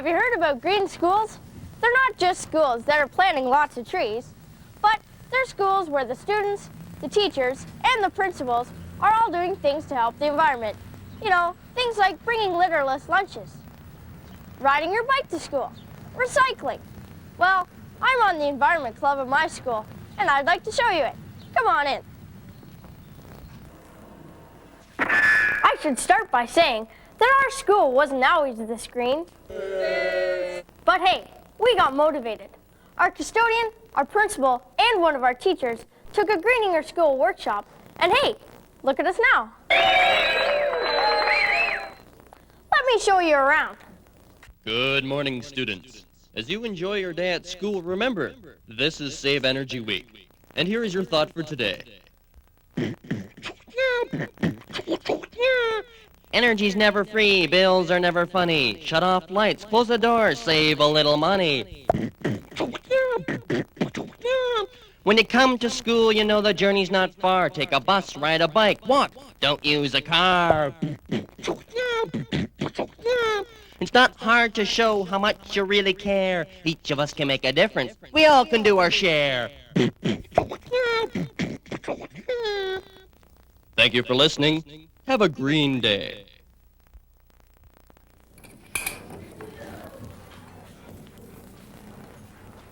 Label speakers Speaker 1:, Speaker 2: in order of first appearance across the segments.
Speaker 1: Have you heard about green schools? They're not just schools that are planting lots of trees, but they're schools where the students, the teachers, and the principals are all doing things to help the environment. You know, things like bringing litterless lunches, riding your bike to school, recycling. Well, I'm on the environment club at my school, and I'd like to show you it. Come on in. I should start by saying that our school wasn't always this green. But hey, we got motivated. Our custodian, our principal, and one of our teachers took a greening your school workshop, and hey, look at us now. Let me show you around.
Speaker 2: Good morning, students. As you enjoy your day at school, remember, this is Save Energy Week. And here is your thought for today. Energy's never free, bills are never funny. Shut off lights, close the doors, save a little money. When you come to school, you know the journey's not far. Take a bus, ride a bike, walk, don't use a car. It's not hard to show how much you really care. Each of us can make a difference. We all can do our share. Thank you for listening. Have a green day.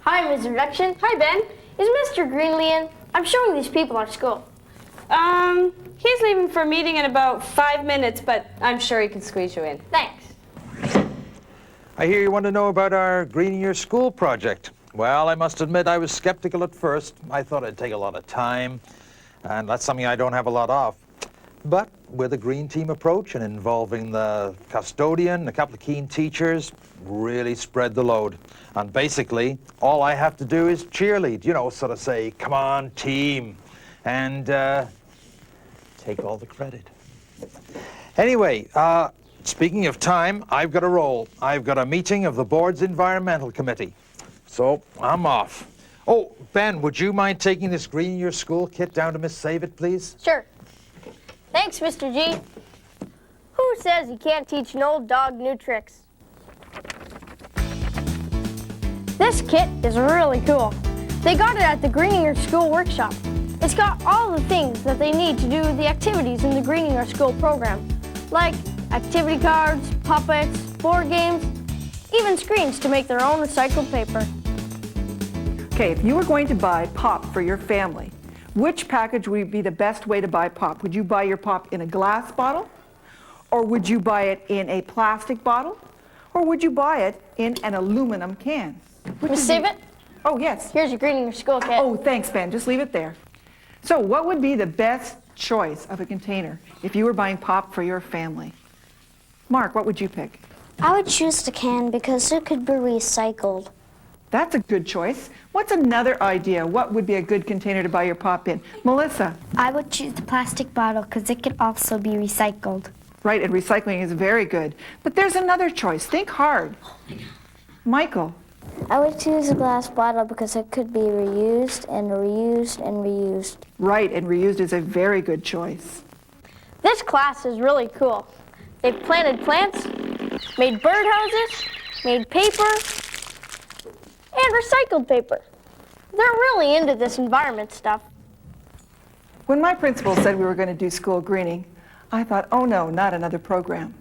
Speaker 1: Hi, Ms. Reduction.
Speaker 3: Hi, Ben.
Speaker 1: Is Mr. Greenlee in? I'm showing these people our school.
Speaker 3: He's leaving for a meeting in about 5 minutes, but I'm sure he can squeeze you in.
Speaker 1: Thanks.
Speaker 4: I hear you want to know about our Greening Your School project. Well, I must admit I was skeptical at first. I thought it'd take a lot of time, and that's something I don't have a lot of. But with a green team approach and involving the custodian, a couple of keen teachers, really spread the load. And basically, all I have to do is cheerlead, you know, sort of say, come on, team, and take all the credit. Anyway, speaking of time, I've got a roll. I've got a meeting of the board's environmental committee. So I'm off. Oh, Ben, would you mind taking this Greening Your School kit down to Miss Save It, please?
Speaker 1: Sure. Thanks, Mr. G. Who says you can't teach an old dog new tricks? This kit is really cool. They got it at the Greening Your School workshop. It's got all the things that they need to do the activities in the Greening Your School program, like activity cards, puppets, board games, even screens to make their own recycled paper.
Speaker 5: Okay, if you were going to buy pop for your family, which package would be the best way to buy pop? Would you buy your pop in a glass bottle? Or would you buy it in a plastic bottle? Or would you buy it in an aluminum can?
Speaker 1: Miss Save It?
Speaker 5: Oh, yes.
Speaker 1: Here's your Greening Your School kit.
Speaker 5: Oh, thanks, Ben. Just leave it there. So what would be the best choice of a container if you were buying pop for your family? Mark, what would you pick?
Speaker 6: I would choose the can because it could be recycled.
Speaker 5: That's a good choice. What's another idea? What would be a good container to buy your pop in? Melissa?
Speaker 7: I would choose the plastic bottle because it could also be recycled.
Speaker 5: Right, and recycling is very good. But there's another choice. Think hard. Michael?
Speaker 6: I would choose a glass bottle because it could be reused and reused and reused.
Speaker 5: Right, and reused is a very good choice.
Speaker 1: This class is really cool. They've planted plants, made birdhouses, made paper, and recycled paper. They're really into this environment stuff.
Speaker 5: When my principal said we were going to do school greening, I thought, oh no, not another program.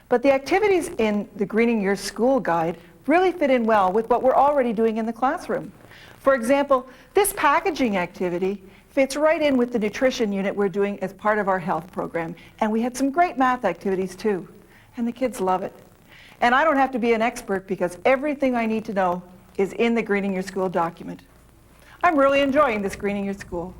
Speaker 5: But the activities in the Greening Your School guide really fit in well with what we're already doing in the classroom. For example, this packaging activity fits right in with the nutrition unit we're doing as part of our health program. And we had some great math activities too. And the kids love it. And I don't have to be an expert because everything I need to know is in the Greening Your School document. I'm really enjoying this Greening Your School.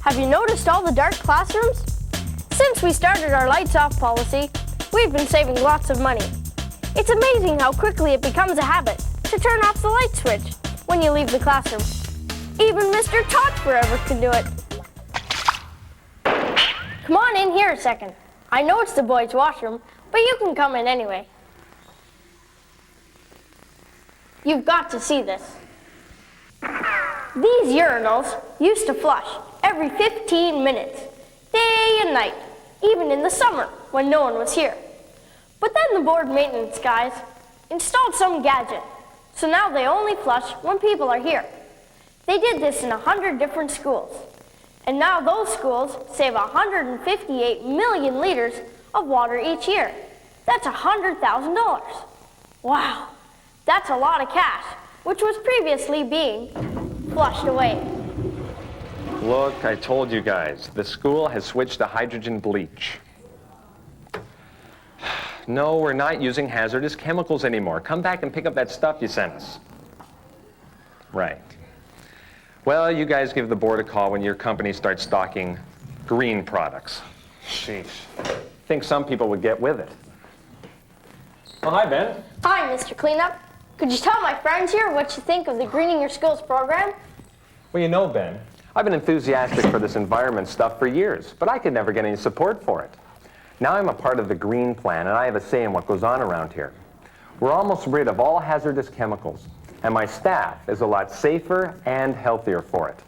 Speaker 1: Have you noticed all the dark classrooms? Since we started our lights off policy, we've been saving lots of money. It's amazing how quickly it becomes a habit to turn off the light switch when you leave the classroom. Even Mr. Talk Forever can do it. Come on in here a second. I know it's the boys' washroom, but you can come in anyway. You've got to see this. These urinals used to flush every 15 minutes, day and night. even in the summer when no one was here. But then the board maintenance guys installed some gadget, so now they only flush when people are here. They did this in 100 different schools, and now those schools save 158 million liters of water each year. That's $100,000. Wow, that's a lot of cash, which was previously being flushed away.
Speaker 8: Look, I told you guys, the school has switched to hydrogen bleach. No, we're not using hazardous chemicals anymore. Come back and pick up that stuff you sent us. Right. Well, you guys give the board a call when your company starts stocking green products. Sheesh. Think some people would get with it. Oh, hi, Ben.
Speaker 1: Hi, Mr. Cleanup. Could you tell my friends here what you think of the Greening Your Schools program?
Speaker 8: Well, you know, Ben, I've been enthusiastic for this environment stuff for years, but I could never get any support for it. Now I'm a part of the Green Plan, and I have a say in what goes on around here. We're almost rid of all hazardous chemicals, and my staff is a lot safer and healthier for it.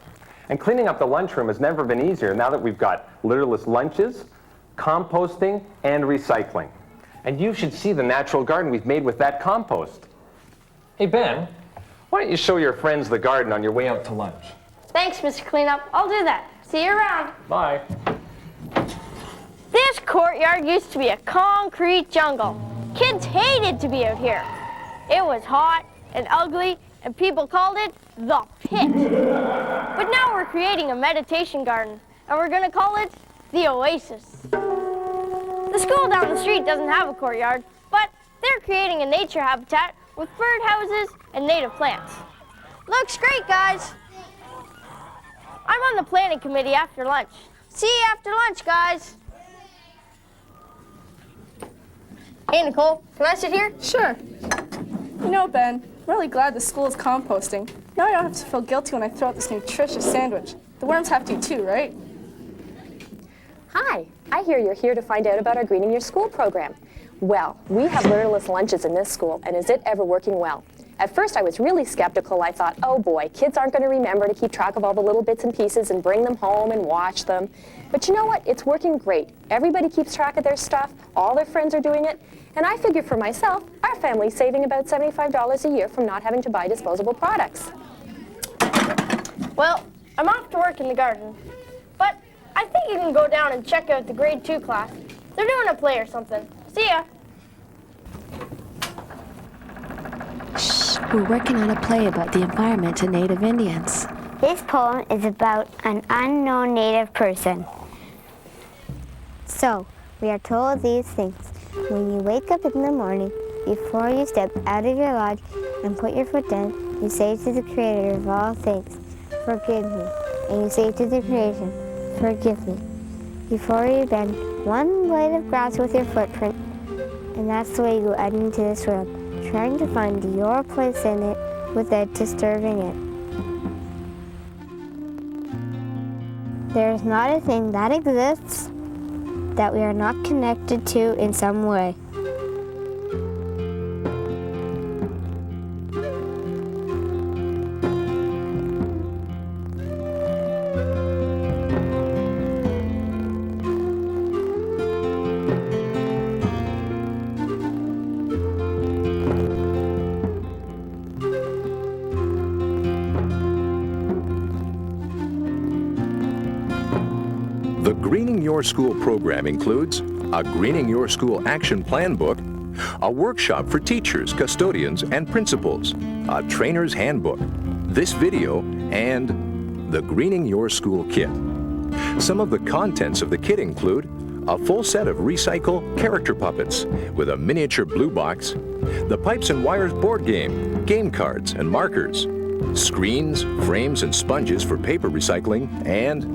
Speaker 8: And cleaning up the lunchroom has never been easier now that we've got litterless lunches, composting, and recycling. And you should see the natural garden we've made with that compost. Hey, Ben, why don't you show your friends the garden on your way out to lunch?
Speaker 1: Thanks, Mr. Cleanup. I'll do that. See you around.
Speaker 8: Bye.
Speaker 1: This courtyard used to be a concrete jungle. Kids hated to be out here. It was hot and ugly, and people called it the pit. But now we're creating a meditation garden, and we're going to call it the Oasis. The school down the street doesn't have a courtyard, but they're creating a nature habitat with birdhouses and native plants. Looks great, guys. I'm on the planning committee after lunch. See you after lunch, guys. Hey, Nicole, can I sit here?
Speaker 9: Sure. You know, Ben, I'm really glad the school is composting. Now I don't have to feel guilty when I throw out this nutritious sandwich. The worms have to too, right?
Speaker 10: Hi, I hear you're here to find out about our Greening Your School program. Well, we have litterless lunches in this school, and is it ever working well? At first I was really skeptical. I thought, oh boy, kids aren't going to remember to keep track of all the little bits and pieces and bring them home and watch them. But you know what? It's working great. Everybody keeps track of their stuff, all their friends are doing it, and I figure for myself, our family's saving about $75 a year from not having to buy disposable products.
Speaker 1: Well, I'm off to work in the garden, but I think you can go down and check out the grade 2 class. They're doing a play or something. See ya.
Speaker 11: Shh, we're working on a play about the environment and Native Indians.
Speaker 6: This poem is about an unknown Native person. So, we are told these things. When you wake up in the morning, before you step out of your lodge and put your foot down, you say to the Creator of all things, forgive me. And you say to the creation, forgive me. Before you bend one blade of grass with your footprint, and that's the way you go out into this world, trying to find your place in it without disturbing it. There is not a thing that exists that we are not connected to in some way.
Speaker 12: The Greening Your School program includes a Greening Your School Action Plan book, a workshop for teachers, custodians, and principals, a trainer's handbook, this video, and the Greening Your School kit. Some of the contents of the kit include a full set of recycle character puppets with a miniature blue box, the Pipes and Wires board game cards and markers, screens, frames, and sponges for paper recycling, and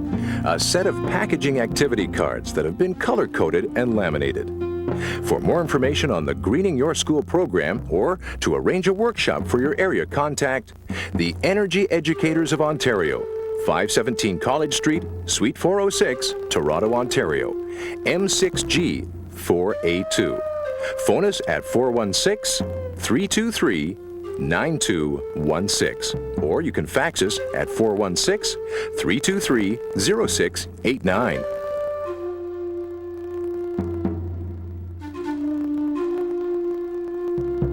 Speaker 12: a set of packaging activity cards that have been color-coded and laminated. For more information on the Greening Your School program or to arrange a workshop for your area, contact the Energy Educators of Ontario, 517 College Street, Suite 406, Toronto, Ontario, M6G 4A2. Phone us at 416-323-9216, or you can fax us at 416-323-0689.
Speaker 10: you.